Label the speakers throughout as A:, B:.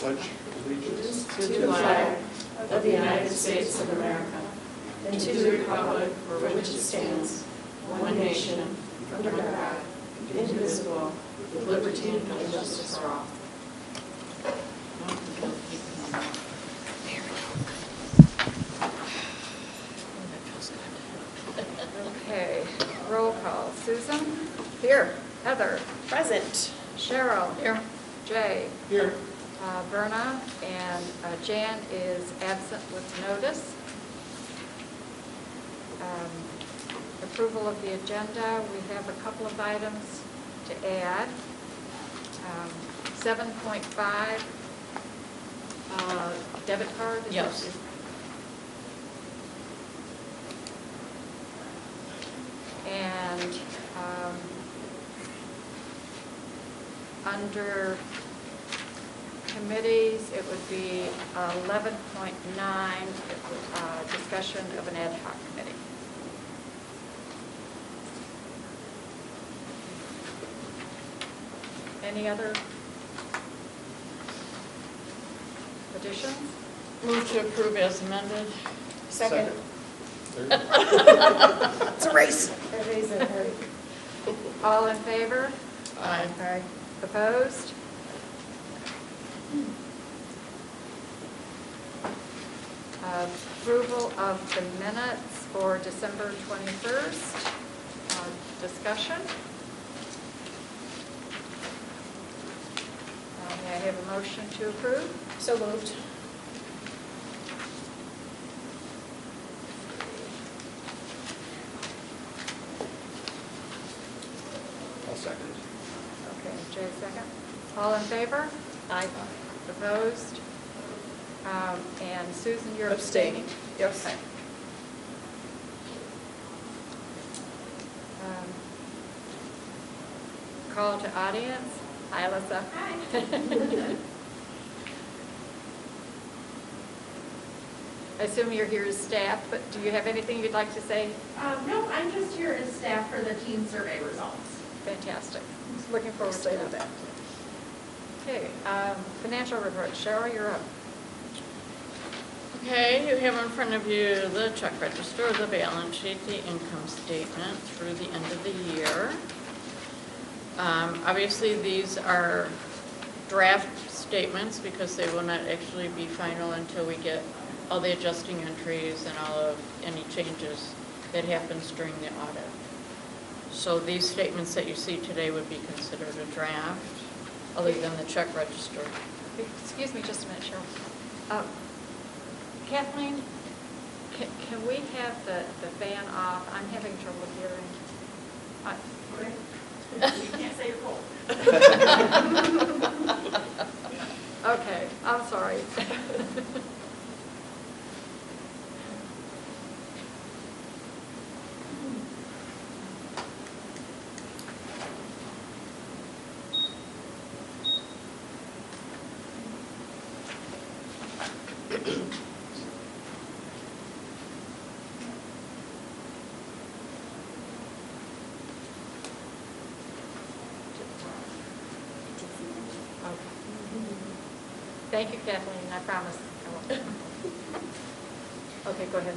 A: pledge allegiance
B: to the flag of the United States of America and to the republic for which it stands, one nation, under God, indivisible, with liberty and justice for all.
C: Okay, roll call. Susan? Here. Heather?
D: Present.
C: Cheryl?
D: Here.
C: Jay?
A: here.
C: Verna? And Jan is absent with notice. Approval of the agenda. We have a couple of items to add. 7.5, debit card? Is
D: Yes.
C: that- And under committees, it would be 11.9, discussion of an ad hoc committee. Any other additions?
D: Move to approve as amended.
A: Second. Third.
D: It's a race.
C: Everybody's in a hurry. All in favor?
D: Aye.
C: Opposed? Approval of the minutes for December 21st. Discussion. May I have a motion to approve?
D: So moved.
A: I'll second.
C: Okay, Jay, second. All in favor?
D: Aye.
C: Opposed? And Susan, you're
D: Abstaining.
C: abstaining?
D: Yes.
C: Okay. Call to audience. Hi, Alyssa.
E: Hi.
C: I assume you're here as staff, but do you have anything you'd like to say?
E: No, I'm just here as staff for the teen survey results.
C: Fantastic. Looking forward to that. Okay, financial report. Cheryl, you're up.
D: Okay, you have in front of you the check register, the balance sheet, the income statement through the end of the year. Obviously, these are draft statements because they will not actually be final until we get all the adjusting entries and all of any changes that happens during the audit. So these statements that you see today would be considered a draft, other than the check register.
C: Excuse me just a minute, Cheryl. Kathleen, can we have the fan off? I'm having trouble hearing.
E: You can't say you're cold.
C: Okay, I'm sorry. Thank you, Kathleen, I promise I won't. Okay, go ahead.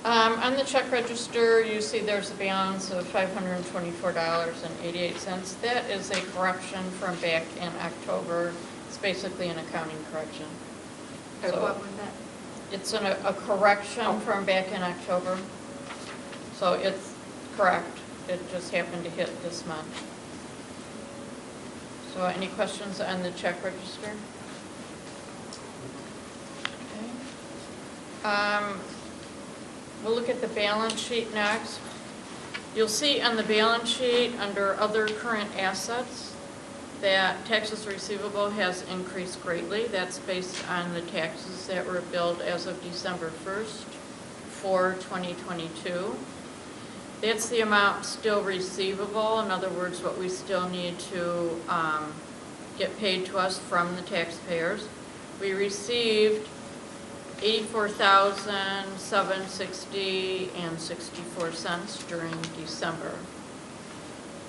D: On the check register, you see there's a balance of $524.88. That is a correction from back in October. It's basically an accounting correction. So
C: What was that?
D: it's a correction from back in October. So it's correct. It just happened to hit this month. So any questions on the check register? Okay. We'll look at the balance sheet next. You'll see on the balance sheet under other current assets that taxes receivable has increased greatly. That's based on the taxes that were billed as of December 1st for 2022. That's the amount still receivable. In other words, what we still need to get paid to us from the taxpayers. We received $84,760.64 during December.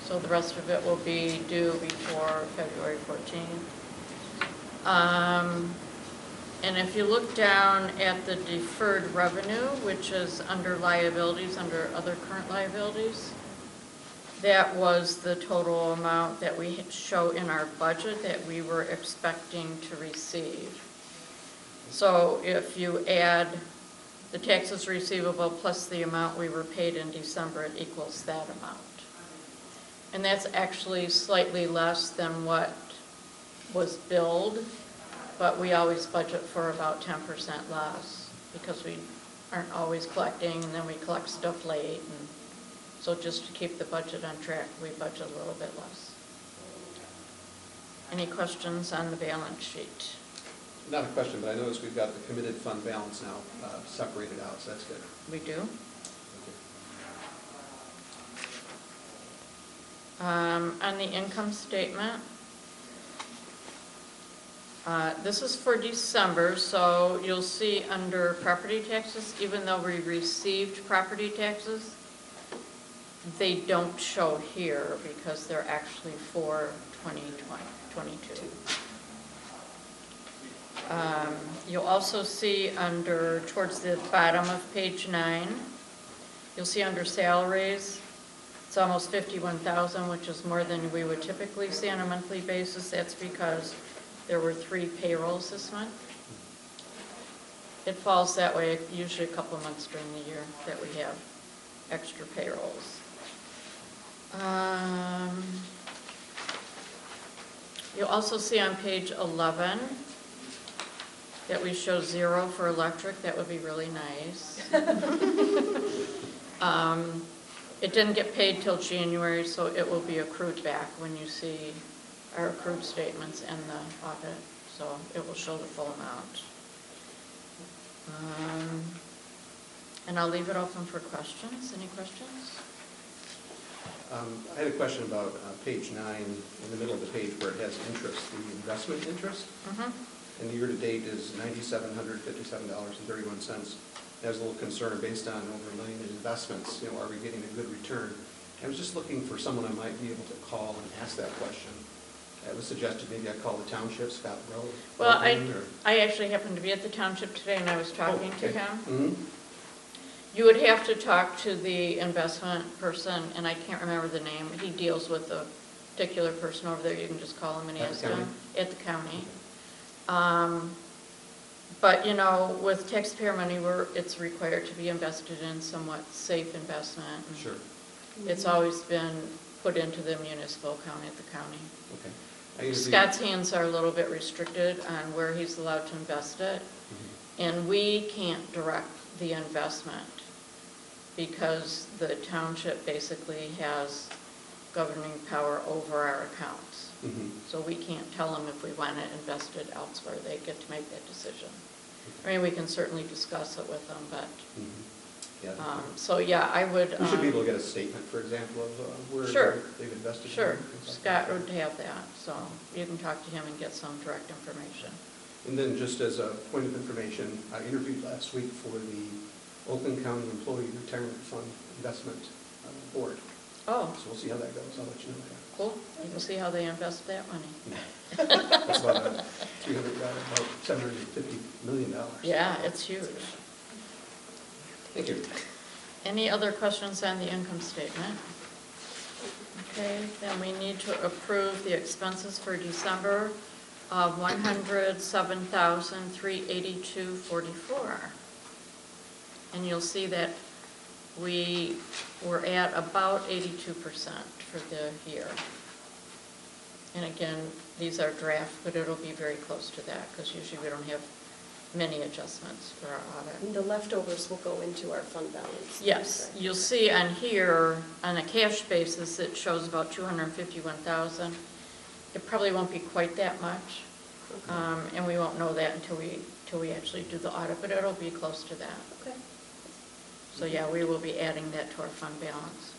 D: So the rest of it will be due before February 14th. And if you look down at the deferred revenue, which is under liabilities, under other current liabilities, that was the total amount that we show in our budget that we were expecting to receive. So if you add the taxes receivable plus the amount we were paid in December, it equals that amount. And that's actually slightly less than what was billed, but we always budget for about 10% less because we aren't always collecting, and then we collect stuff late. And so just to keep the budget on track, we budget a little bit less. Any questions on the balance sheet?
A: Not a question, but I noticed we've got the committed fund balance now separated out, so that's good.
D: We do. On the income statement, this is for December, so you'll see under property taxes, even though we received property taxes, they don't show here because they're actually for 2022. You'll also see towards the bottom of page 9, you'll see under salaries, it's almost $51,000, which is more than we would typically see on a monthly basis. That's because there were 3 payrolls this month. It falls that way usually a couple of months during the year that we have extra payrolls. You'll also see on page 11 that we show 0 for electric. That would be really nice. It didn't get paid till January, so it will be accrued back when you see our accrued statements and the audit, so it will show the full amount. And I'll leave it open for questions. Any questions?
A: I had a question about page 9, in the middle of the page where it has interest, the investment interest. And the year-to-date is $9,757.31. I was a little concerned based on over $1 million in investments, are we getting a good return? I was just looking for someone I might be able to call and ask that question. It was suggested maybe I call the Township, Scott Rowe.
D: Well, I actually happened to be at the Township today and I was talking to him.
A: Mm-hmm.
D: You would have to talk to the investment person, and I can't remember the name. He deals with a particular person over there. You can just call him and ask him at the county. But, with taxpayer money, it's required to be invested in somewhat safe investment.
A: Sure.
D: It's always been put into the municipal account at the county.
A: Okay.
D: Scott's hands are a little bit restricted on where he's allowed to invest it, and we can't direct the investment because the township basically has governing power over our accounts. So we can't tell them if we want it invested elsewhere. They get to make that decision. I mean, we can certainly discuss it with them, but so yeah, I would.
A: We should be able to get a statement, for example, of where they've invested.
D: Sure, Scott would have that, so you can talk to him and get some direct information.
A: And then just as a point of information, I interviewed last week for the Oakland County Employee Retirement Fund Investment Board.
D: Oh.
A: So we'll see how that goes. I'll let you know that.
D: Cool. You can see how they invest that money.
A: That's about $750 million.
D: Yeah, it's huge.
A: Thank you.
D: Any other questions on the income statement? Okay, then we need to approve the expenses for December of $107,382.44. And you'll see that we were at about 82% for the year. And again, these are draft, but it'll be very close to that because usually we don't have many adjustments for our audit.
B: And the leftovers will go into our fund balance.
D: Yes, you'll see on here, on a cash basis, it shows about $251,000. It probably won't be quite that much, and we won't know that until we actually do the audit, but it'll be close to that.
B: Okay.
D: So yeah, we will be adding that to our fund balance.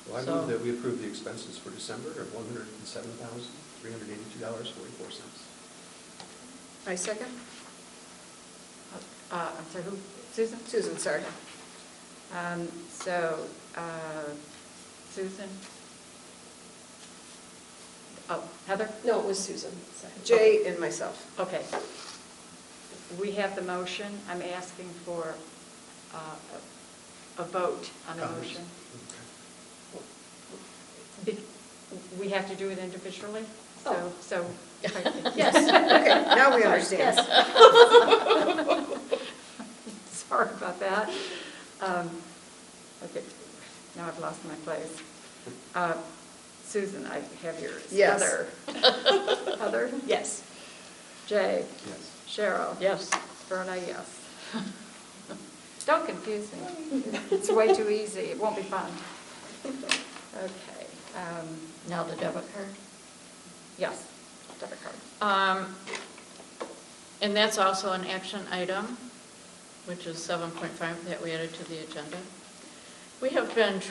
A: Well, I move that we approve the expenses for December of $107,382.44.
B: I second.
C: I'm sorry, who? Susan?
B: Susan, sorry.
C: Susan? Oh, Heather?
B: No, it was Susan. Jay and myself.
C: Okay. We have the motion. I'm asking for a vote on the
A: Comments?
C: motion.
A: Okay.
C: We have to do it individually?
B: Oh.
C: So.
B: Yes, okay, now we understand.
C: Yes. Sorry about that. Okay, now I've lost my place. Susan, I have yours.
B: Yes.
C: Heather? Heather?
B: Yes.
C: Jay?
A: Yes.
D: Cheryl, yes.
C: Verna, yes. Don't confuse me. It's way too easy. It won't be fun. Okay.
D: Now the debit card.
C: Yes, debit card.
D: And that's also an action item, which is 7.5 that we added to the agenda. We have been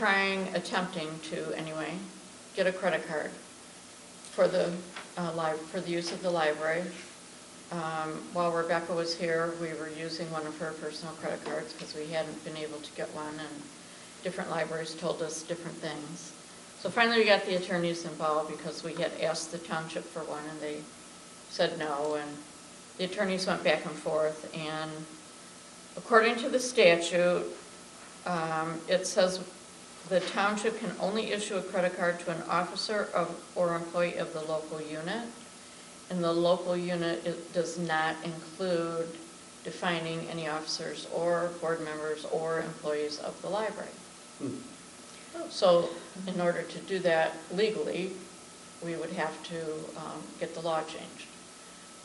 D: attempting to anyway, get a credit card for the use of the library. While Rebecca was here, we were using one of her personal credit cards because we hadn't been able to get one, and different libraries told us different things. So finally we got the attorneys involved because we had asked the township for one and they said no, and the attorneys went back and forth, and according to the statute, it says the township can only issue a credit card to an officer or employee of the local unit, and the local unit does not include defining any officers or board members or employees of the library. So in order to do that legally, we would have to get the law changed,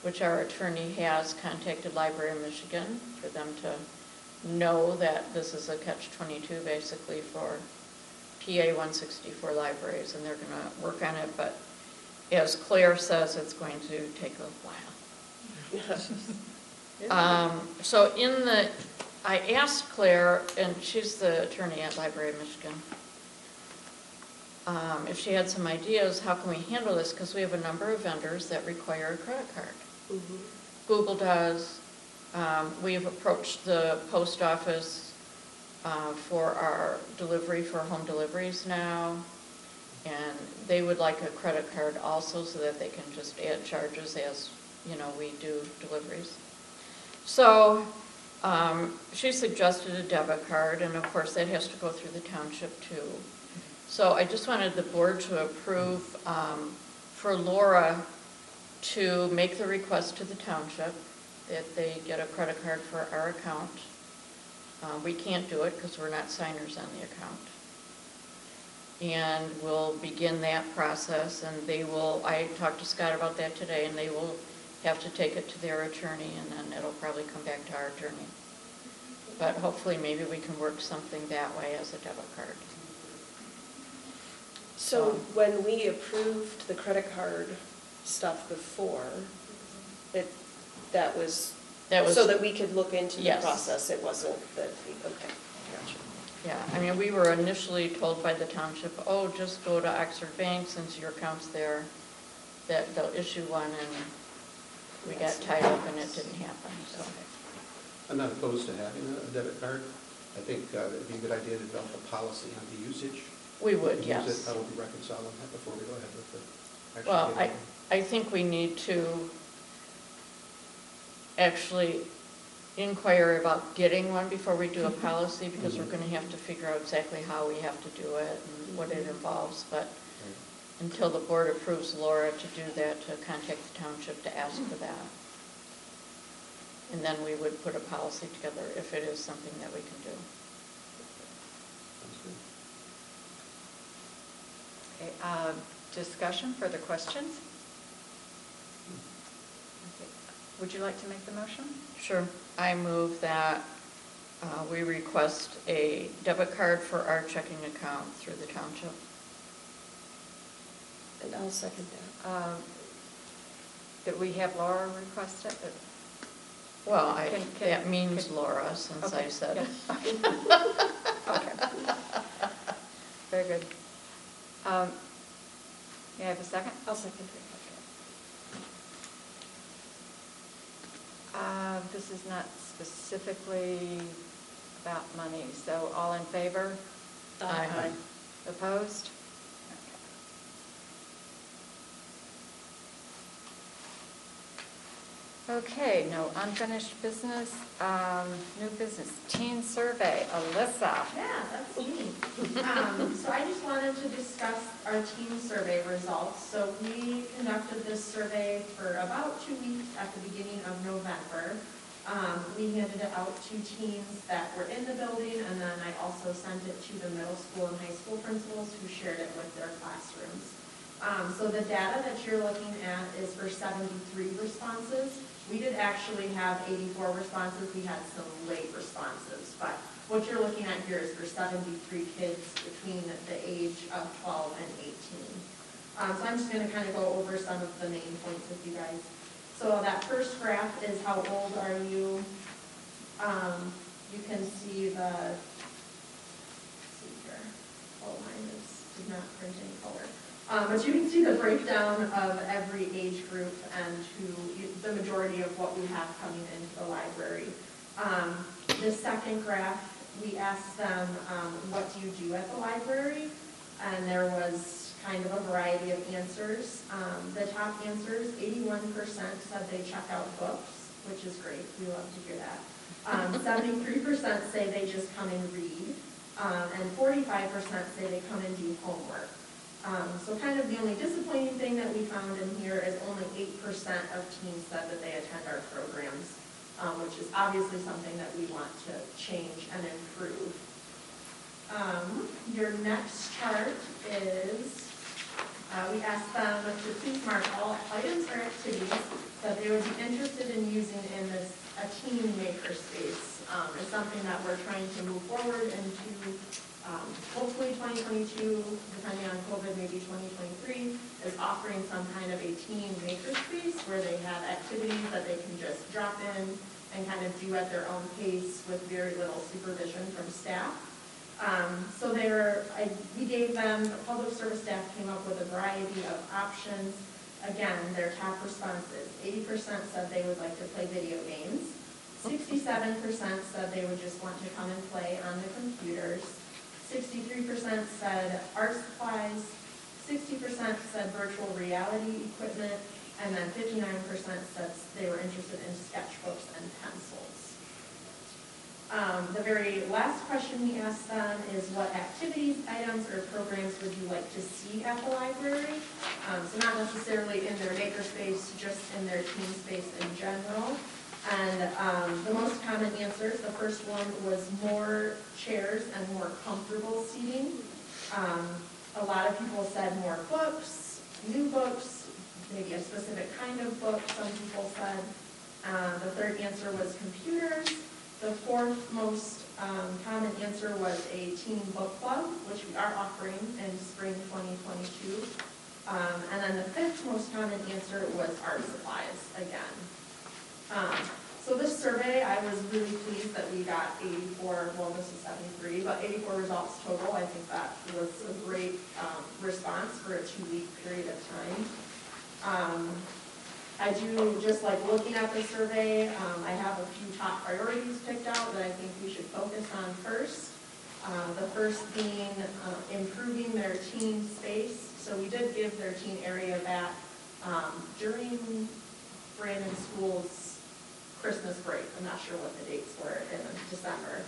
D: which our attorney has contacted Library of Michigan for them to know that this is a catch-22 basically for PA 164 libraries, and they're going to work on it, but as Claire says, it's going to take a while. So I asked Claire, and she's the attorney at Library of Michigan, if she had some ideas, how can we handle this? Because we have a number of vendors that require a credit card.
B: Mm-hmm.
D: Google does. We have approached the post office for our delivery, for home deliveries now, and they would like a credit card also so that they can just add charges as, we do deliveries. So she suggested a debit card, and of course that has to go through the township too. So I just wanted the board to approve for Laura to make the request to the township that they get a credit card for our account. We can't do it because we're not signers on the account. And we'll begin that process, and I talked to Scott about that today, and they will have to take it to their attorney, and then it'll probably come back to our attorney. But hopefully maybe we can work something that way as a debit card.
B: So when we approved the credit card stuff before, that was so that we could look into the
D: Yes.
B: process. It wasn't that, okay, gotcha.
D: Yeah, I mean, we were initially told by the township, oh, just go to Oxford Bank since your account's there, that they'll issue one, and we got tied up and it didn't happen, so.
A: I'm not opposed to having a debit card. I think it'd be a good idea to develop a policy on the usage.
D: We would,
A: Use
D: yes.
A: it, I will be reconciling that before we go ahead with the actual.
D: Well,
A: getting
D: I think we need to actually inquire about getting one before we do a policy, because we're going to have to figure out exactly how we have to do it and what it involves. But until the board approves Laura to do that, to contact the township to ask for that. And then we would put a policy together if it is something that we can do.
A: Sounds good.
C: Okay, discussion, further questions? Okay. Would you like to make the motion?
D: Sure. I move that we request a debit card for our checking account through the township.
B: And I'll second that.
C: That we have Laura request it?
D: Well,
C: Can-
D: that means Laura, since
C: Okay,
D: I said.
C: yeah. Okay. Very good. May I have a second?
B: I'll second it.
C: This is not specifically about money, so all in favor?
D: Aye.
C: Opposed? Okay, no unfinished business, new business, teen survey, Alyssa.
E: Yeah, that's me. So I just wanted to discuss our teen survey results. So we conducted this survey for about 2 weeks at the beginning of November. We handed it out to teens that were in the building, and then I also sent it to the middle school and high school principals who shared it with their classrooms. So the data that you're looking at is for 73 responses. We did actually have 84 responses. We had some late responses, but what you're looking at here is for 73 kids between the age of 12 and 18. So I'm just going to kind of go over some of the main points with you guys. So that first graph is how old are you? You can see the, let's see here, oh, mine did not print in color. But you can see the breakdown of every age group and the majority of what we have coming into the library. The second graph, we asked them, what do you do at the library? And there was kind of a variety of answers. The top answers, 81% said they check out books, which is great. We love to hear that. 73% say they just come and read. And 45% say they come and do homework. So kind of the only disappointing thing that we found in here is only 8% of teens said that they attend our programs, which is obviously something that we want to change and improve. Your next chart is, we asked them to please mark all items or activities that they would be interested in using in a teen makerspace. It's something that we're trying to move forward into. Hopefully 2022, depending on COVID, maybe 2023, is offering some kind of a teen makerspace where they have activities that they can just drop in and kind of do at their own pace with very little supervision from staff. So we gave them, the public service staff came up with a variety of options. Again, their top responses, 80% said they would like to play video games. 67% said they would just want to come and play on the computers. 63% said art supplies, 60% said virtual reality equipment, and then 59% said they were interested in sketchbooks and pencils. The very last question we asked them is what activities, items, or programs would you like to see at the library? So not necessarily in their makerspace, just in their teen space in general. And the most common answers, the first one was more chairs and more comfortable seating. A lot of people said more books, new books, maybe a specific kind of book, some people said. The third answer was computers. The fourth most common answer was a teen book club, which we are offering in spring 2022. And then the fifth most common answer was art supplies again. So this survey, I was really pleased that we got 84, well this is 73, but 84 results total. I think that was a great response for a 2-week period of time. I do just like looking at the survey, I have a few top priorities picked out that I think we should focus on first. The first being improving their teen space. So we did give their teen area back during Brandon School's Christmas break. I'm not sure what the dates were in December.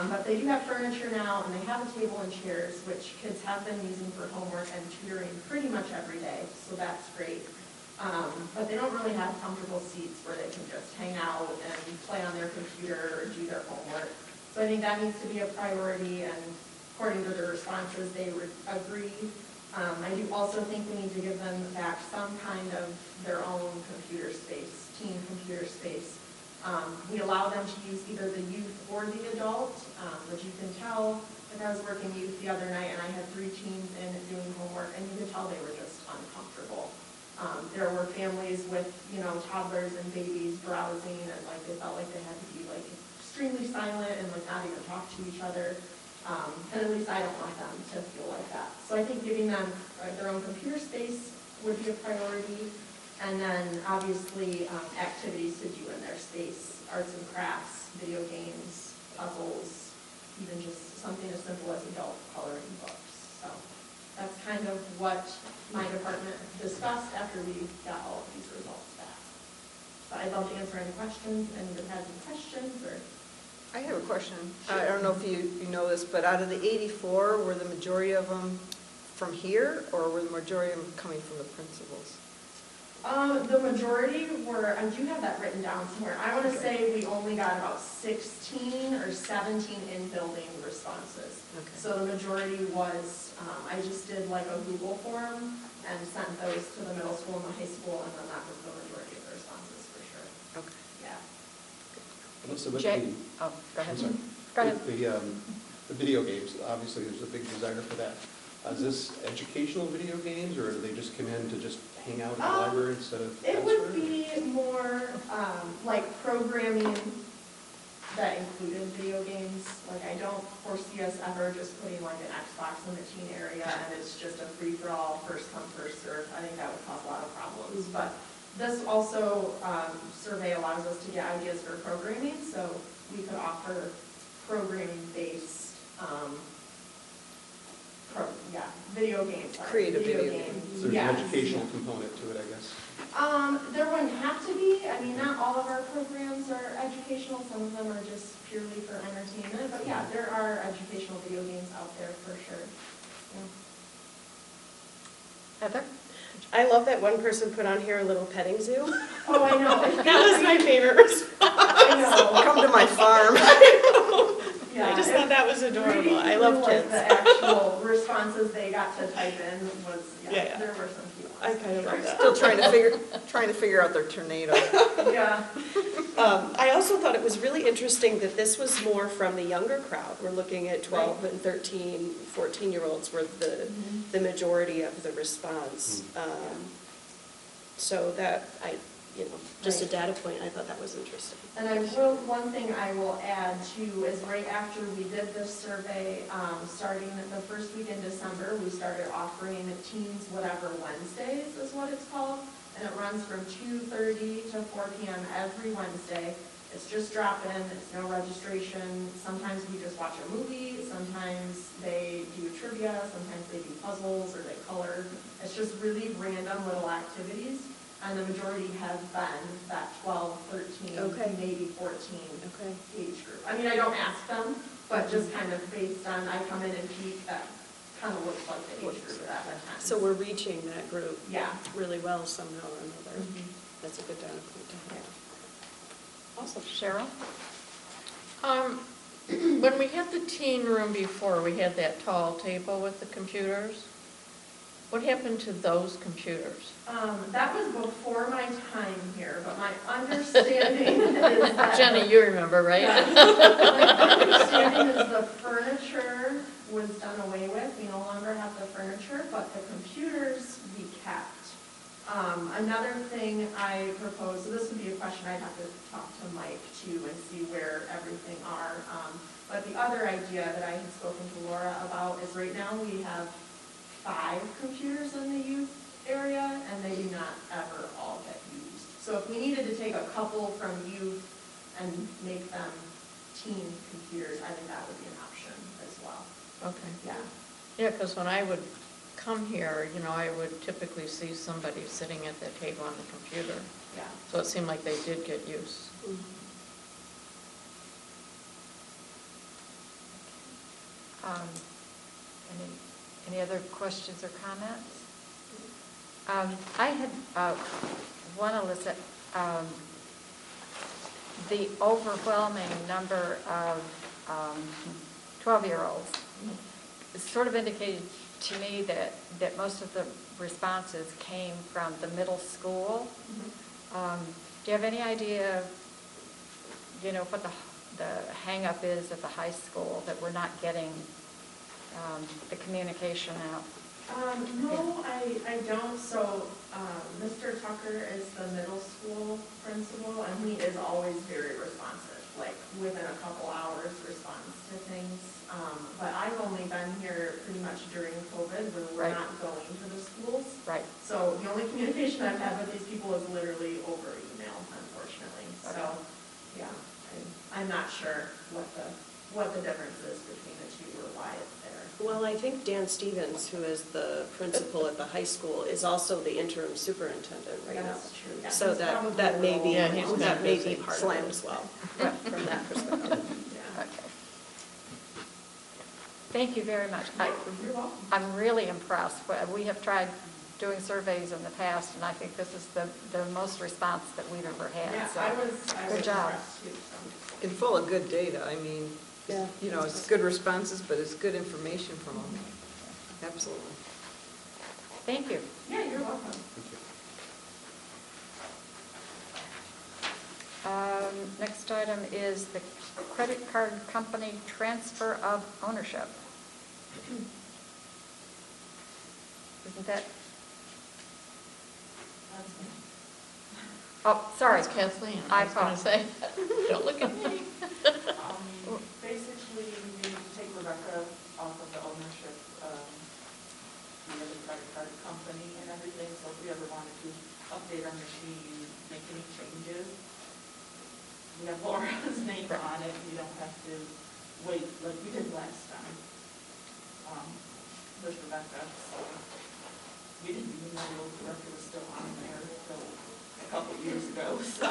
E: But they do have furniture now, and they have a table and chairs, which kids have been using for homework and tutoring pretty much every day, so that's great. But they don't really have comfortable seats where they can just hang out and play on their computer or do their homework. So I think that needs to be a priority, and according to their responses, they would agree. I do also think we need to give them back some kind of their own computer space, teen computer space. We allow them to use either the youth or the adult, but you can tell, like I was working youth the other night and I had 3 teens in doing homework, and you could tell they were just uncomfortable. There were families with, toddlers and babies browsing, and like they felt like they had to be like extremely silent and like not even talk to each other. And at least I don't want them to feel like that. So I think giving them their own computer space would be a priority. And then obviously activities to do in their space, arts and crafts, video games, puzzles, even just something as simple as adult coloring books. So that's kind of what my department discussed after we got all of these results back. But I'd love to answer any questions, if anybody has any questions, or.
B: I have a question. I don't know if you know this, but out of the 84, were the majority of them from here, or were the majority of them coming from the principals?
E: The majority were, I do have that written down somewhere. I want to say we only got about 16 or 17 in-building responses.
B: Okay.
E: So the majority was, I just did like a Google form and sent those to the middle school and the high school, and then that was the majority of the responses for sure.
B: Okay.
E: Yeah.
A: Melissa, with
C: Jay,
A: the,
C: oh, go ahead.
A: I'm sorry.
C: Go ahead.
A: With the video games, obviously there's a big desire for that. Is this educational video games, or do they just come in to just hang out in the library instead of
E: It
A: elsewhere?
E: would be more like programming that included video games. Like, I don't foresee us ever just putting like an Xbox in the teen area and it's just a free-for-all, first come, first serve. I think that would cause a lot of problems. But this also survey allows us to get ideas for programming, so we could offer programming-based video games.
B: Creative video games.
A: So there's
E: Yes.
A: an educational component to it, I guess.
E: There wouldn't have to be. I mean, not all of our programs are educational. Some of them are just purely for entertainment. But yeah, there are educational video games out there for sure. Yeah.
C: Heather?
F: I love that one person put on here a little petting zoo.
E: Oh, I know.
F: That was my favorite response.
E: I know.
B: Come to my farm.
E: Yeah,
F: I just thought that was adorable.
E: reading
F: I
E: through,
F: love
E: like,
F: kids.
E: the actual responses they got to type in was,
F: Yeah.
E: there were some cute ones.
F: I kind of love that.
B: Still trying to figure out their tornado.
E: Yeah.
F: I also thought it was really interesting that this was more from the younger crowd. We're looking at 12 and 13, 14-year-olds were the majority of the response. So that, just a data point, I thought that was interesting.
E: And one thing I will add too is right after we did this survey, starting the first week in December, we started offering Teens Whatever Wednesdays is what it's called. And it runs from 2:30 to 4 p.m. every Wednesday. It's just drop-in, it's no registration. Sometimes we just watch a movie, sometimes they do trivia, sometimes they do puzzles or they color. It's just really random little activities. And the majority have been that 12, 13,
F: Okay.
E: maybe 14
F: Okay.
E: age group. I mean, I don't ask them, but just kind of based on, I come in and peek, that kind of looks like the age group that attends.
F: So we're reaching that group
E: Yeah.
F: really well somehow or another.
E: Mhm.
F: That's a good data point to have. Awesome.
C: Cheryl?
D: When we had the teen room before, we had that tall table with the computers. What happened to those computers?
E: That was before my time here, but my understanding is that.
D: Jenny, you remember, right?
E: Yeah. My understanding is the furniture was done away with. We no longer have the furniture, but the computers we kept. Another thing I propose, so this would be a question I'd have to talk to Mike too and see where everything are. But the other idea that I had spoken to Laura about is right now we have 5 computers in the youth area, and they do not ever all get used. So if we needed to take a couple from youth and make them teen computers, I think that would be an option as well.
D: Okay.
E: Yeah.
D: Yeah, because when I would come here, I would typically see somebody sitting at that table on the computer.
E: Yeah.
D: So it seemed like they did get use.
C: Any other questions or comments? I had one, Alyssa, the overwhelming number of 12-year-olds sort of indicated to me that most of the responses came from the middle school. Do you have any idea, what the hang-up is at the high school, that we're not getting the communication out?
E: No, I don't. So Mr. Tucker is the middle school principal, and he is always very responsive, like within a couple hours responds to things. But I've only been here pretty much during COVID when we're
C: Right.
E: not going to the schools.
C: Right.
E: So the only communication I've had with these people is literally over email, unfortunately. So, yeah, I'm not sure what the difference is between the two or why it's there.
F: Well, I think Dan Stevens, who is the principal at the high school, is also the interim superintendent right now.
E: That's true. Yeah,
F: So
E: he's
F: that
E: probably
F: may be,
D: Yeah, he's been
F: that may be
D: busy.
F: part of it as well, from that perspective.
E: Yeah.
C: Okay. Thank you very much.
E: You're welcome.
C: I'm really impressed. We have tried doing surveys in the past, and I think this is the most response that we've ever had.
E: Yeah,
C: So,
E: I was
C: good job.
E: impressed too, so.
G: And full of good data, I mean,
F: Yeah.
G: you know, it's good responses, but it's good information from them. Absolutely.
C: Thank you.
E: Yeah, you're welcome.
C: Next item is the credit card company transfer of ownership. Isn't that,
E: That's me.
C: oh, sorry.
D: That's Kathleen.
C: I
D: I was going to say, don't look at me.
H: Basically, we take Rebecca off of the ownership, we have a credit card company and everything, so if we ever wanted to update our machine, make any changes, we have Laura's name on it, we don't have to wait like we did last time, with Rebecca, so we didn't even know the director was still on there until a couple years ago, so.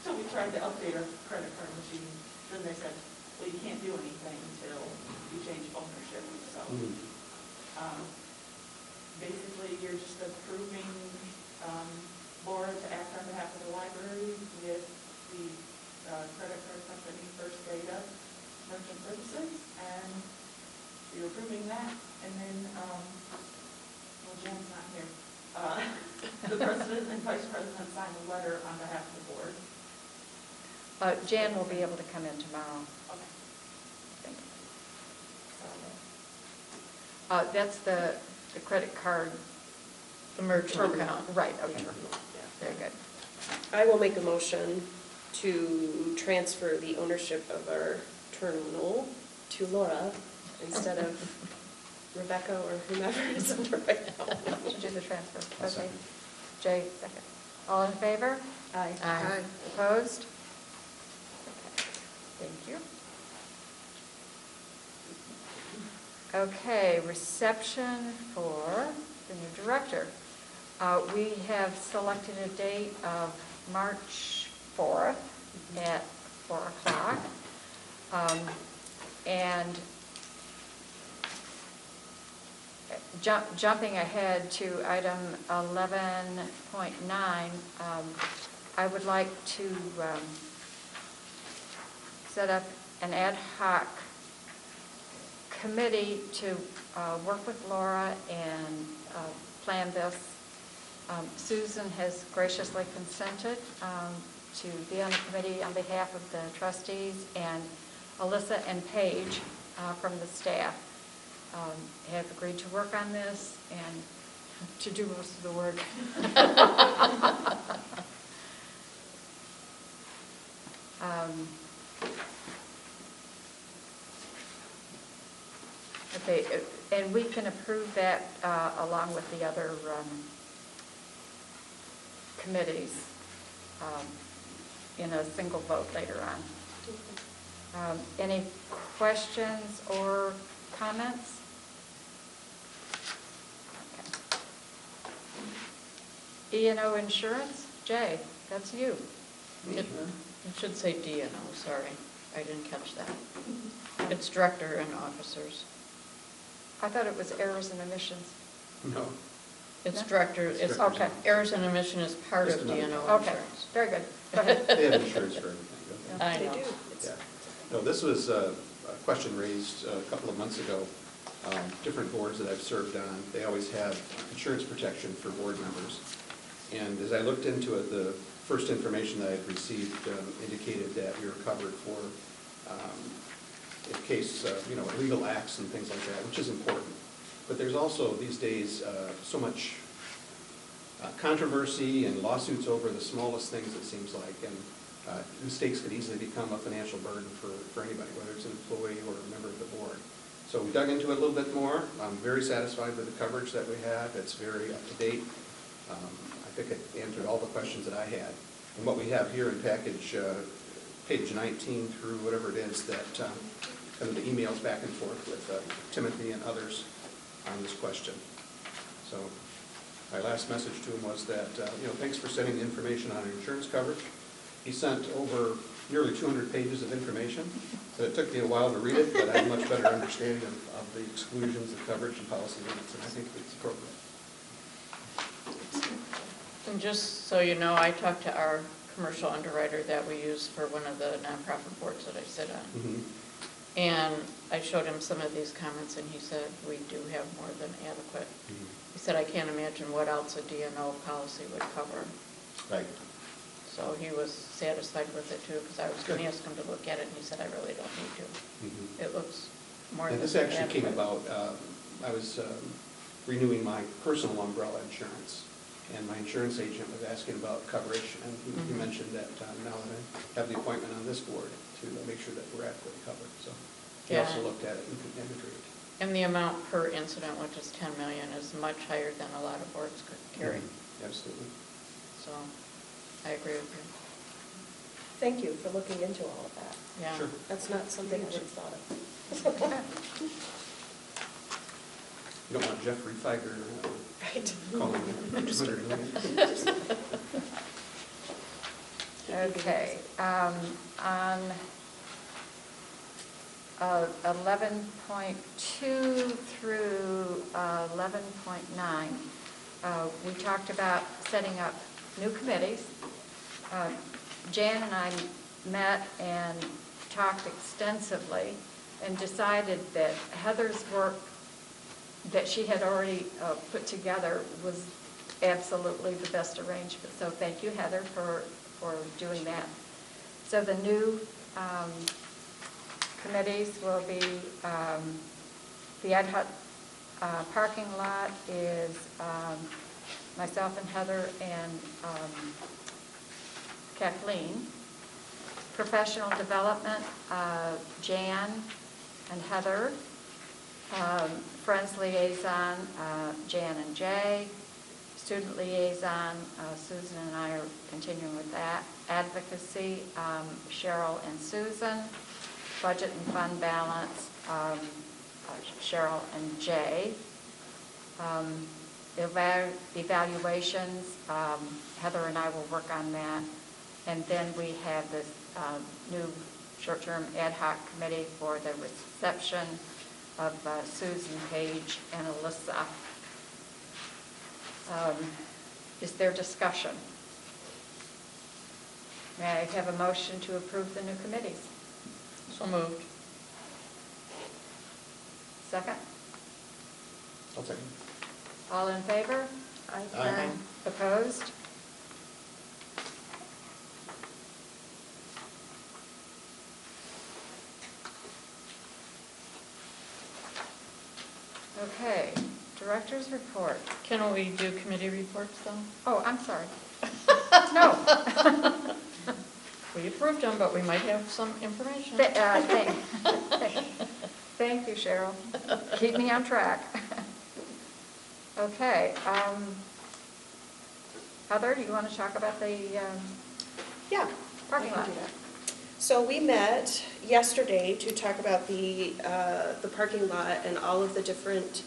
H: So we tried to update our credit card machine, then they said, well, you can't do anything until you change ownership, so. Basically, you're just approving Laura to act on behalf of the library with the credit card company First Data Merchant Services, and you're approving that, and then, well, Jen's not here. The president and vice president signed a letter on behalf of the board.
C: Jan will be able to come in tomorrow.
H: Okay.
C: Thank you.
H: So,
C: That's the credit card.
D: The merchant
C: terminal.
D: account.
C: Right, okay. Very good.
F: I will make a motion to transfer the ownership of our terminal to Laura instead of Rebecca or whomever is under right now.
C: To do the transfer.
A: I'll
C: Okay.
A: second.
C: Jay, second. All in favor?
F: Aye.
D: Aye.
C: Opposed? Okay. Thank you. Okay, reception for the new director. We have selected a date of March 4th at 4 o'clock. And jumping ahead to item 11.9, I would like to set up an ad hoc committee to work with Laura and plan this. Susan has graciously consented to be on the committee on behalf of the trustees, and Alyssa and Paige from the staff have agreed to work on this and to do most of the work. Okay, and we can approve that along with the other committees in a single vote later on. Any questions or comments? Okay. E&O Insurance, Jay, that's you.
D: It should say DNO, sorry. I didn't catch that. It's director and officers.
C: I thought it was errors and omissions.
A: No.
D: It's
C: No?
D: director, it's,
C: Okay.
D: errors and omission is part
A: Just
D: of
A: another-
D: DNO
C: Okay,
D: insurance.
C: very good. Go ahead.
A: They have insurance for everything, don't they?
D: I
F: They
D: know.
F: do. It's-
A: Yeah. No, this was a question raised a couple of months ago. Different boards that I've served on, they always have insurance protection for board members. And as I looked into it, the first information that I had received indicated that we were covered for in case, legal acts and things like that, which is important. But there's also these days so much controversy and lawsuits over the smallest things, it seems like, and mistakes could easily become a financial burden for anybody, whether it's an employee or a member of the board. So we dug into it a little bit more. I'm very satisfied with the coverage that we have. It's very up to date. I think it answered all the questions that I had. And what we have here in package, page 19 through whatever it is that kind of the emails back and forth with Timothy and others on this question. So my last message to him was that, thanks for sending the information on insurance coverage. He sent over nearly 200 pages of information. So it took me a while to read it, but I have a much better understanding of the exclusions, the coverage, and policy limits, and I think it's appropriate.
D: And just so you know, I talked to our commercial underwriter that we use for one of the nonprofit boards that I sit on.
A: Mm-hmm.
D: And I showed him some of these comments, and he said, we do have more than adequate.
A: Mm-hmm.
D: He said, I can't imagine what else a D&O policy would cover.
A: Right.
D: So he was satisfied with it too, because I was going to ask him to look at it, and he said, I really don't need to.
A: Mm-hmm.
D: It looks more
A: And
D: than
A: this actually came
D: adequate.
A: about, I was renewing my personal umbrella insurance, and my insurance agent was asking about coverage, and he mentioned that now that I have the appointment on this board to make sure that we're adequately covered. So he
D: Yeah.
A: also looked at it and agreed.
D: And the amount per incident, which is 10 million, is much higher than a lot of boards could carry.
A: Absolutely.
D: So I agree with you.
F: Thank you for looking into all of that.
D: Yeah.
A: Sure.
F: That's not something I would have thought of.
A: You don't want Jeffrey Feiger
F: Right.
A: calling it 200 million.
C: Okay, on 11.2 through 11.9, we talked about setting up new committees. Jan and I met and talked extensively and decided that Heather's work that she had already put together was absolutely the best arrangement. So thank you, Heather, for doing that. So the new committees will be, the ad hoc parking lot is myself and Heather and Kathleen. Professional development, Jan and Heather. Friends liaison, Jan and Jay. Student liaison, Susan and I are continuing with that. Advocacy, Cheryl and Susan. Budget and fund balance, Cheryl and Jay. Evaluations, Heather and I will work on that. And then we have this new short-term ad hoc committee for the reception of Susan, Paige, and Alyssa. Is there discussion? May I have a motion to approve the new committees?
D: So moved.
C: Second?
A: I'll second.
C: All in favor?
A: Aye.
C: Opposed? Okay, director's report.
D: Can we do committee reports though?
C: Oh, I'm sorry. No.
D: We approved them, but we might have some information.
C: Thank you, Cheryl. Keep me on track. Okay. Heather, do you want to talk about the
F: Yeah.
C: parking
F: I can
C: lot?
F: do that. So we met yesterday to talk about the parking lot and all of the different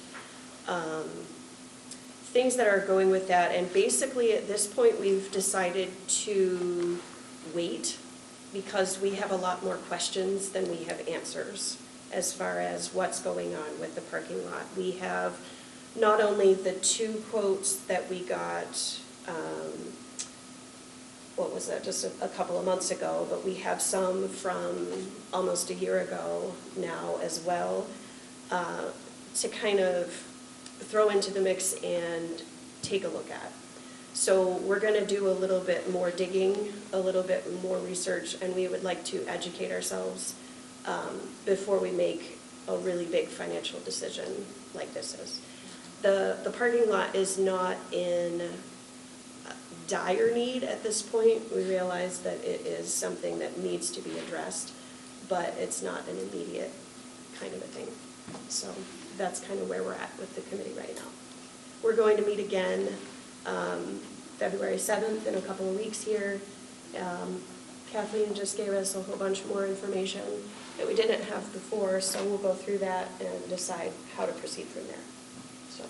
F: things that are going with that. And basically, at this point, we've decided to wait because we have a lot more questions than we have answers as far as what's going on with the parking lot. We have not only the 2 quotes that we got, what was that, just a couple of months ago, but we have some from almost a year ago now as well, to kind of throw into the mix and take a look at. So we're going to do a little bit more digging, a little bit more research, and we would like to educate ourselves before we make a really big financial decision like this is. The parking lot is not in dire need at this point. We realize that it is something that needs to be addressed, but it's not an immediate kind of a thing. So that's kind of where we're at with the committee right now. We're going to meet again February 7th in a couple of weeks here. Kathleen just gave us a whole bunch more information, that we didn't have before, so we'll go through that and decide how to proceed from there. So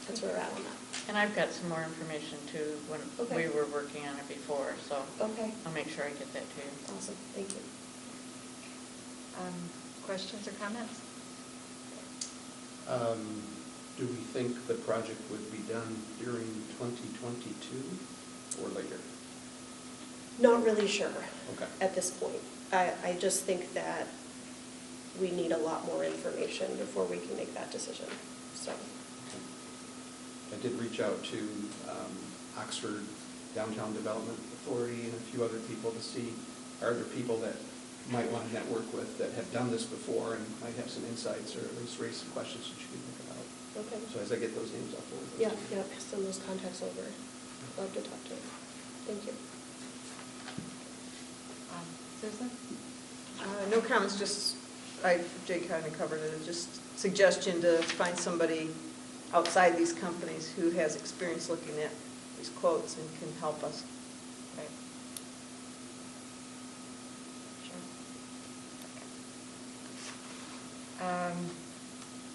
F: that's where we're at on that.
D: And I've got some more information too, when
F: Okay.
D: we were working on it before, so
F: Okay,
D: I'll make sure I get that to you.
F: awesome, thank you.
C: Questions or comments?
A: Do we think the project would be done during 2022 or later?
F: Not really sure
A: Okay.
F: at this point. I just think that we need a lot more information before we can make that decision, so.
A: I did reach out to Oxford Downtown Development Authority and a few other people to see, are there people that might want to network with that have done this before and might have some insights or at least raise some questions that you can think about.
F: Okay.
A: So as I get those names, I'll forward those.
F: Yeah,
A: to you.
F: yeah, send those contacts over. Love to talk to them. Thank you.
C: Susan?
G: No comments, just, Jay kind of covered it, just suggestion to find somebody outside these companies who has experience looking at these quotes and can help us.
C: Right. Sure.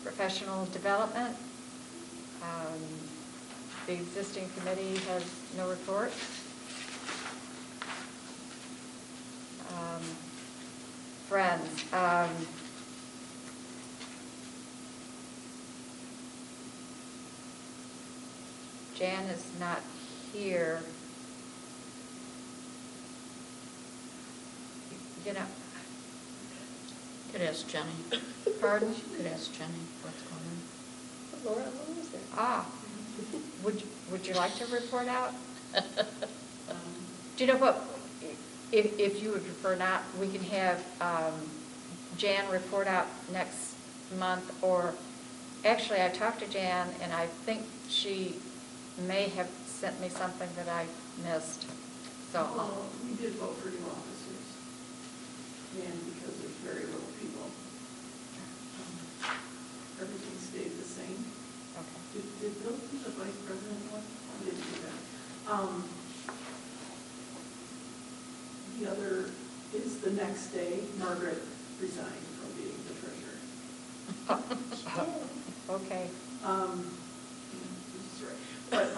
C: Professional development. The existing committee has no report. Friends. Jan is not here. You know,
D: Could ask Jenny.
C: pardon?
D: Could ask Jenny what's going on.
F: Laura, what was that?
C: Ah, would you like to report out? Do you know what, if you would prefer not, we can have Jan report out next month, or, actually, I talked to Jan, and I think she may have sent me something that I missed, so.
H: Well, we did vote for new officers, and because there's very little people, everything stayed the same.
C: Okay.
H: Did Bill do the vice president one? He didn't do that. The other is the next day, Margaret resigned from being the treasurer.
C: Okay.
H: This is right. But,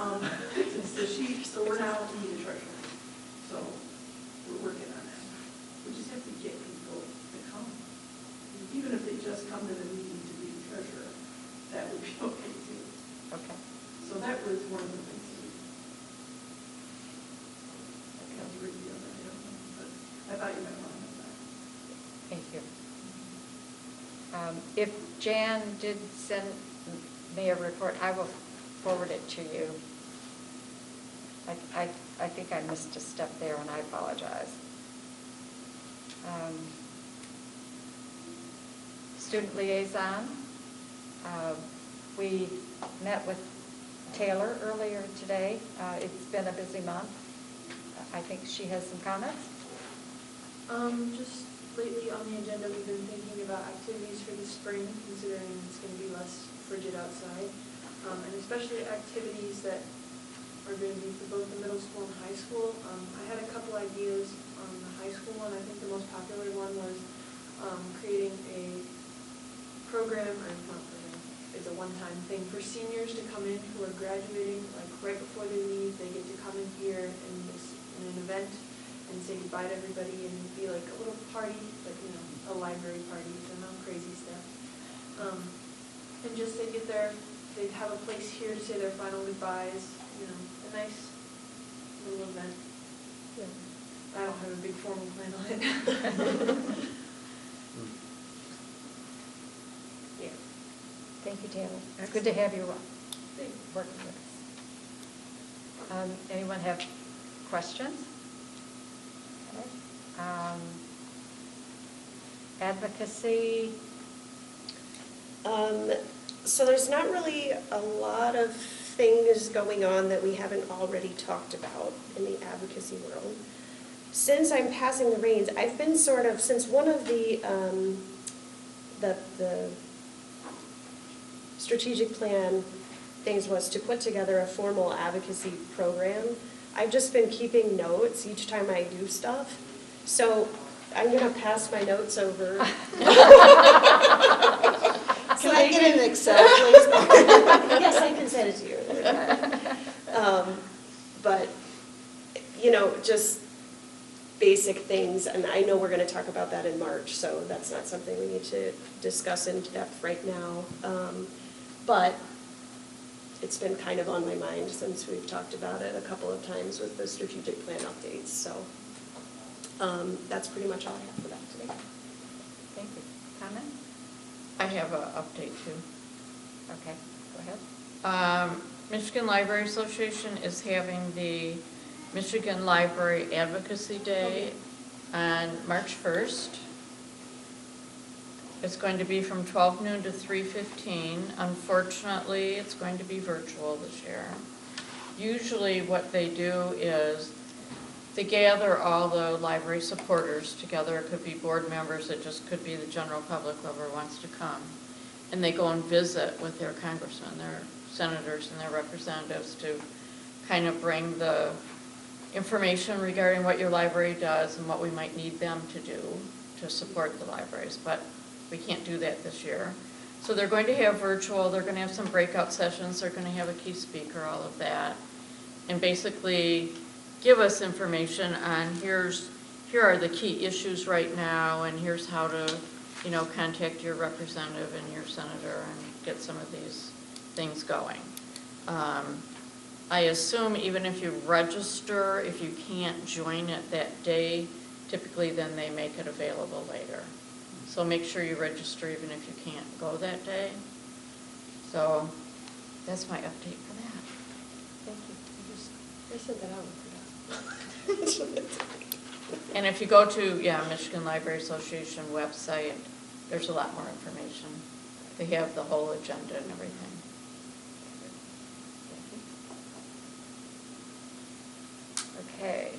H: so we're now need a treasurer. So we're working on that. We just have to get people to come. Even if they just come to the meeting to be the treasurer, that would be okay too.
C: Okay.
H: So that was one of the things that was really the other item, but I thought you might want to know that.
C: Thank you. If Jan did send me a report, I will forward it to you. I think I missed a step there, and I apologize. Student liaison. We met with Taylor earlier today. It's been a busy month. I think she has some comments.
I: Just lately on the agenda, we've been thinking about activities for the spring, considering it's going to be less frigid outside, and especially activities that are going to be for both the middle school and high school. I had a couple ideas on the high school one. I think the most popular one was creating a program, or not program, it's a one-time thing for seniors to come in who are graduating, like right before they leave. They get to come in here in an event and say goodbye to everybody and be like a little party, like, you know, a library party, so no crazy stuff. And just they get there, they have a place here to say their final goodbyes, you know, a nice little event.
F: Yeah.
I: I don't have a big formal plan on it.
C: Yeah. Thank you, Taylor. It's good to have you working with us. Anyone have questions? Okay. Advocacy.
F: So there's not really a lot of things going on that we haven't already talked about in the advocacy world. Since I'm passing the reins, I've been since one of the strategic plan things was to put together a formal advocacy program, I've just been keeping notes each time I do stuff. So I'm gonna pass my notes over.
G: Can I get an Excel, please?
F: Yes, I can send it to you. But, just basic things, and I know we're gonna talk about that in March, so that's not something we need to discuss in depth right now. But it's been kind of on my mind since we've talked about it a couple of times with the strategic plan updates, so that's pretty much all I have for that today.
C: Thank you. Comments?
D: I have an update too.
C: Okay, go ahead.
D: Michigan Library Association is having the Michigan Library Advocacy Day on March 1st. It's going to be from 12 noon to 3:15. Unfortunately, it's going to be virtual this year. Usually what they do is they gather all the library supporters together. It could be board members, it just could be the general public, whoever wants to come. And they go and visit with their congressmen, their senators, and their representatives to kind of bring the information regarding what your library does and what we might need them to do to support the libraries. But we can't do that this year. So they're going to have virtual, they're going to have some breakout sessions, they're going to have a key speaker, all of that. And basically give us information on here are the key issues right now, and here's how to, contact your representative and your senator and get some of these things going. I assume even if you register, if you can't join it that day, typically then they make it available later. So make sure you register even if you can't go that day. So that's my update for that.
C: Thank you.
F: I sent that out.
D: And if you go to, Michigan Library Association website, there's a lot more information. They have the whole agenda and everything.
C: Okay,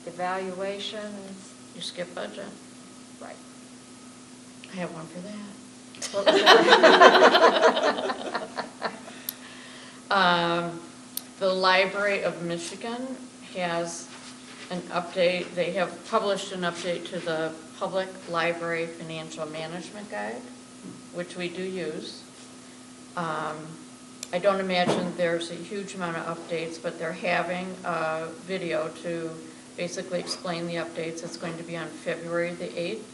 C: evaluations,
D: You skip budget.
C: right.
D: I have one for that.
C: What was that?
D: The Library of Michigan has an update. They have published an update to the Public Library Financial Management Guide, which we do use. I don't imagine there's a huge amount of updates, but they're having a video to basically explain the updates. It's going to be on February the 8th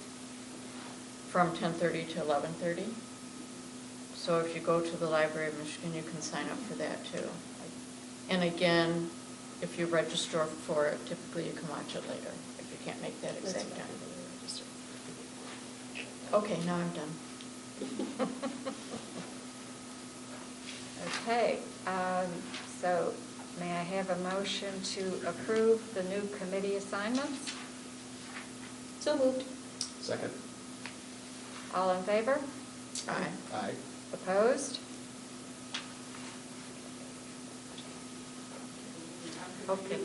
D: from 10:30 to 11:30. So if you go to the Library of Michigan, you can sign up for that too. And again, if you register for it, typically you can watch it later if you can't make that exact time. Okay, now I'm done.
C: Okay, so may I have a motion to approve the new committee assignments?
F: So moved.
A: Second.
C: All in favor?
D: Aye.
A: Aye.
C: Opposed? Okay.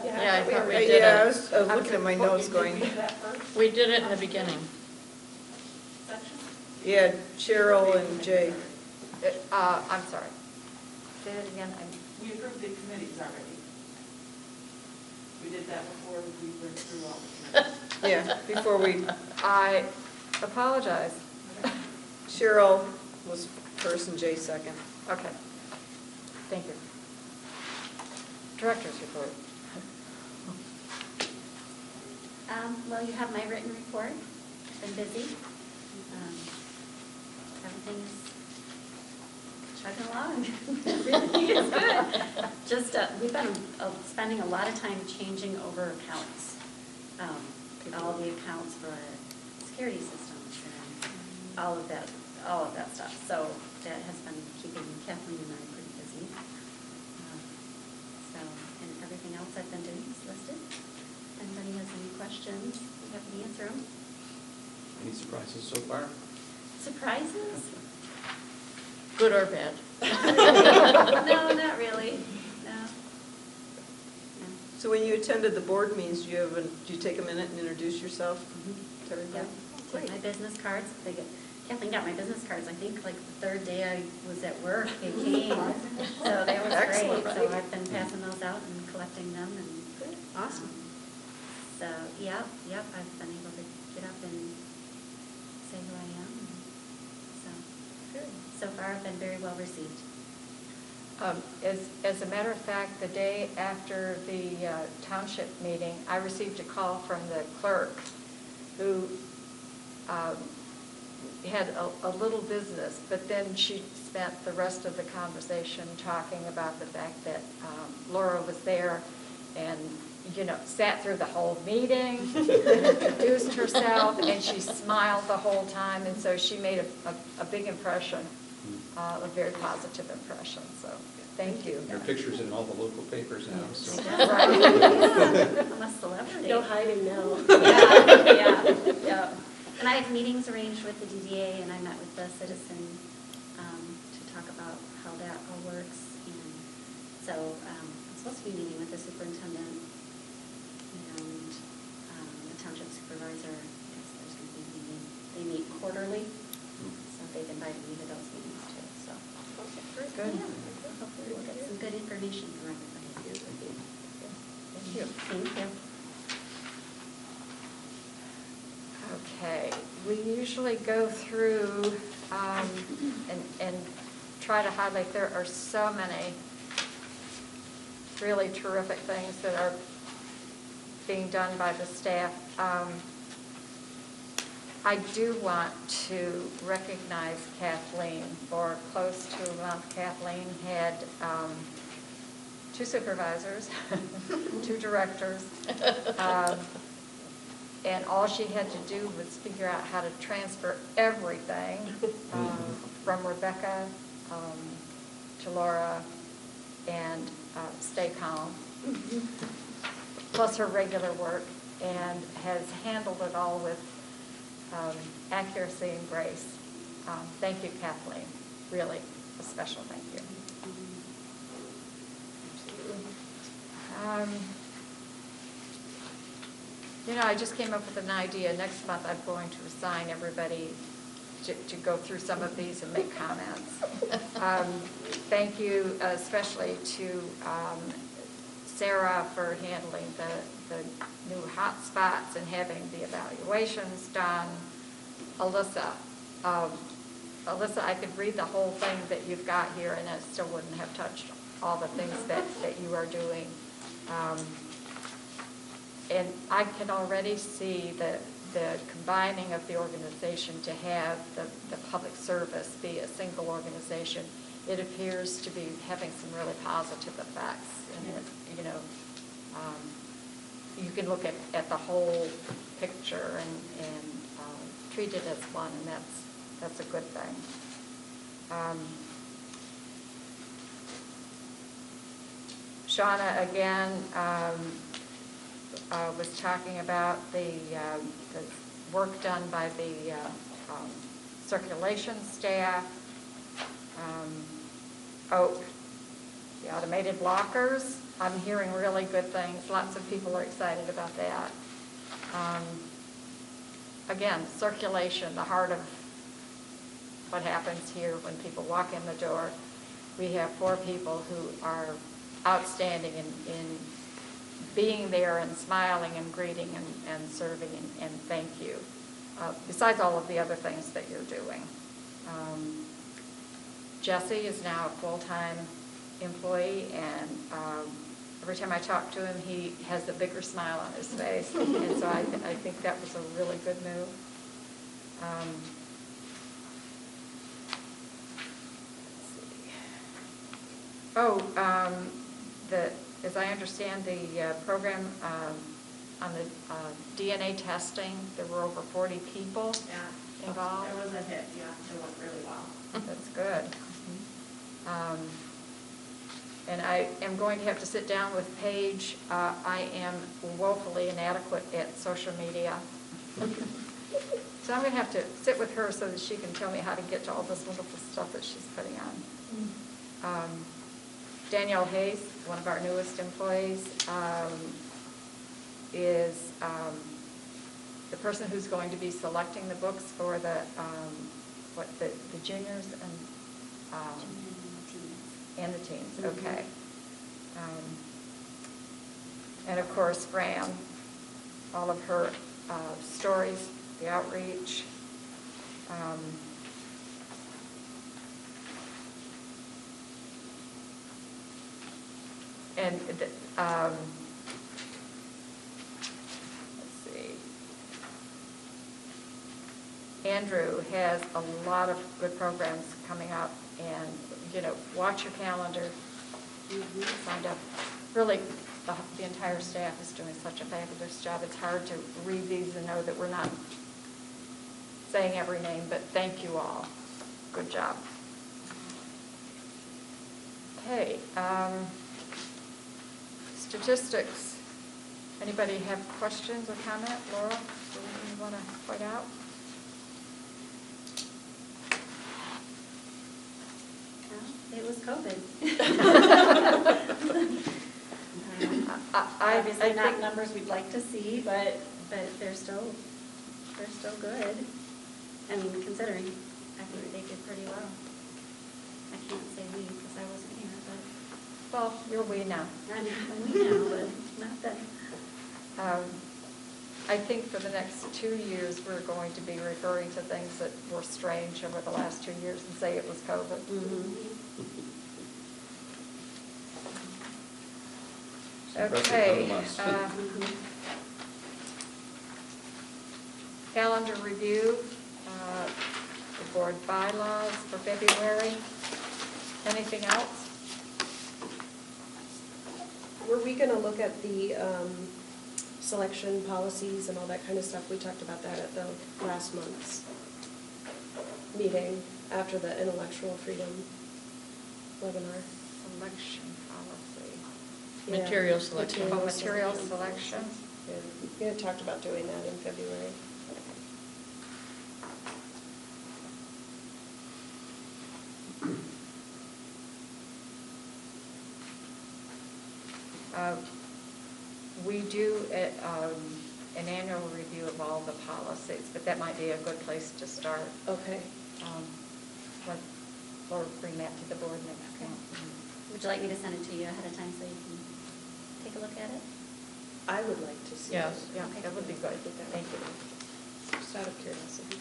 D: Yeah, I thought we did
G: Yeah, I
D: it.
G: was looking at my notes going,
D: We did it in the beginning.
G: yeah, Cheryl and Jay.
C: I'm sorry. Say that again.
H: We approved the committees already. We did that before we went through all the committees.
G: Yeah, before we,
C: I apologize.
G: Cheryl was first and Jay second.
C: Okay. Thank you. Director's report.
J: Well, you have my written report. Been busy. Everything's chugging along. Everything is good. Just, we've been spending a lot of time changing over accounts. All the accounts for security systems and all of that stuff. So that has been keeping Kathleen and I pretty busy. And everything else I've been doing is listed. If anybody has any questions, we have to answer them.
A: Any surprises so far?
J: Surprises?
D: Good or bad?
J: No, not really. No.
G: So when you attended the board meetings, do you take a minute and introduce yourself to everybody?
J: Yeah. My business cards. Kathleen got my business cards, I think, like the third day I was at work, they came. So that was
G: Excellent.
J: great. So I've been passing those out and collecting them and.
G: Awesome.
J: So, yep, I've been able to get up and say who I am. So far I've been very well received.
C: As a matter of fact, the day after the township meeting, I received a call from the clerk who had a little business, but then she spent the rest of the conversation talking about the fact that Laura was there and, sat through the whole meeting, introduced herself, and she smiled the whole time, and so she made a big impression, a very positive impression, so thank you.
A: Your picture's in all the local papers now, so.
J: I'm a celebrity.
F: No hiding now.
J: Yeah. And I have meetings arranged with the DDA, and I met with the citizen to talk about how that all works. And so I'm supposed to be meeting with the superintendent and the township supervisor. I guess there's going to be a meeting. They meet quarterly, so they've invited me to those meetings too. So
C: Very good.
J: yeah, hopefully we'll get some good information from everybody.
C: Thank you.
J: Thank you.
C: Okay, we usually go through and try to highlight, there are so many really terrific things that are being done by the staff. I do want to recognize Kathleen. For close to a month, Kathleen had 2 supervisors, 2 directors, and all she had to do was figure out how to transfer everything from Rebecca to Laura and stay calm, plus her regular work, and has handled it all with accuracy and grace. Thank you, Kathleen. Really a special thank you. I just came up with an idea. Next month, I'm going to assign everybody to go through some of these and make comments. Thank you especially to Sarah for handling the new hot spots and having the evaluations done. Alyssa, I could read the whole thing that you've got here, and I still wouldn't have touched all the things that you are doing. And I can already see the combining of the organization to have the public service be a single organization. It appears to be having some really positive effects. And you can look at the whole picture and treat it as one, and that's a good thing. Shauna, again, was talking about the work done by the circulation staff. The automated lockers. I'm hearing really good things. Lots of people are excited about that. Again, circulation, the heart of what happens here when people walk in the door. We have 4 people who are outstanding in being there and smiling and greeting and serving and thank you, besides all of the other things that you're doing. Jesse is now a full-time employee, and every time I talk to him, he has a bigger smile on his face, and so I think that was a really good move. As I understand the program on the DNA testing, there were over 40 people involved.
E: It was a hit, yeah, it went really well.
C: That's good. And I am going to have to sit down with Paige. I am woefully inadequate at social media. So I'm going to have to sit with her so that she can tell me how to get to all this wonderful stuff that she's putting on. Danielle Hayes, one of our newest employees, is the person who's going to be selecting the books for the juniors and the teens. Okay. And of course, Fran all of her stories, the outreach. And let's see. Andrew has a lot of good programs coming up, and, watch your calendar. Signed up. Really, the entire staff is doing such a fabulous job. It's hard to read these and know that we're not saying every name, but thank you all. Good job. Okay. Statistics. Anybody have questions or comment? Laura, do you want to point out?
J: It was COVID.
C: I
J: Obviously not
C: think
J: numbers we'd like to see, but they're still good. I mean, considering, I think they did pretty well. I can't say we because I wasn't here, but.
C: well, you're we now.
J: I mean, we know, but not then.
C: I think for the next 2 years, we're going to be referring to things that were strange over the last 2 years and say it was COVID. Okay. Calendar review, the board bylaws for February. Anything else?
F: Were we going to look at the selection policies and all that kind of stuff? We talked about that at the last month's meeting after the intellectual freedom webinar.
C: Selection policy.
F: Yeah.
D: Material selection.
C: Material selection.
F: Yeah, we had talked about doing that in February.
C: We do an annual review of all the policies, but that might be a good place to start.
F: Okay.
C: Or bring that to the board next time.
J: Would you like me to send it to you ahead of time so you can take a look at it?
F: I would like to see
C: Yes,
F: it.
C: yeah, that would be good. Thank you.
F: Just out of curiosity.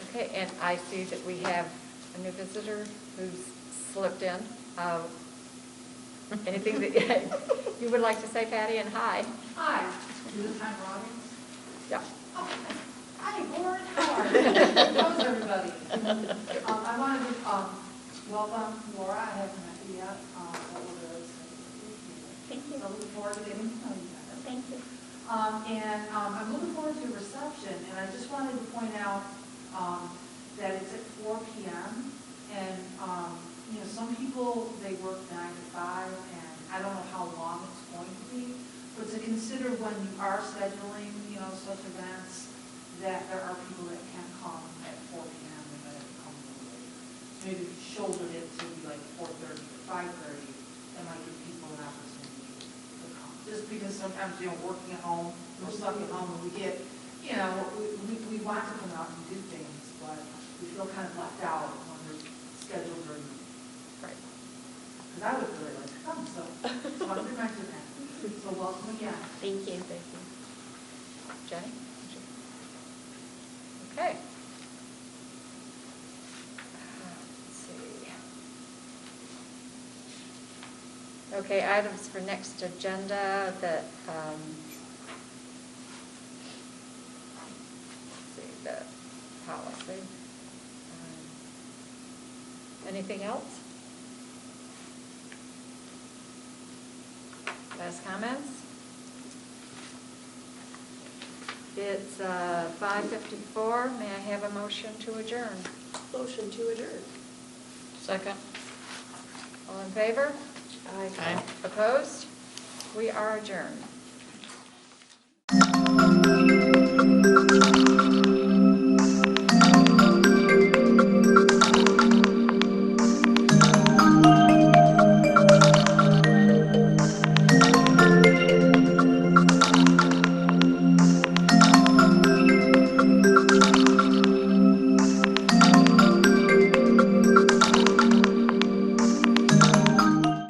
C: Okay, and I see that we have a new visitor who's slipped in. Anything that you would like to say, Patty, and hi?
K: Hi, is this time Robbins?
C: Yeah.
K: Oh, hi, Gord, how are you? How's everybody? I wanted to welcome Laura. I haven't met you yet.
J: Thank you.
K: So looking forward to getting to know you better.
J: Thank you.
K: And I'm looking forward to a reception, and I just wanted to point out that it's at 4 p.m. And some people, they work 9 to 5, and I don't know how long it's going to be, but to consider when you are scheduling, such events, that there are people that can't come at 4 p.m. and that have to come a little later. So maybe shoulder it to be like 4:30 or 5:30, that might give people an opportunity to come. Just because sometimes, working at home, we're stuck at home, and we get, we want to come out and do things, but we feel kind of left out when we're scheduled during the week.
C: Right.
K: Because I would really like to come, so I would mention that. So welcome again.
J: Thank you.
C: Thank you. Jenny? Okay. Let's see. Okay, items for next agenda that, let's see, the policy. Anything else? Last comments? It's 5:54. May I have a motion to adjourn?
F: Motion to adjourn.
D: Second.
C: All in favor?
D: Aye.
C: Opposed? We are adjourned.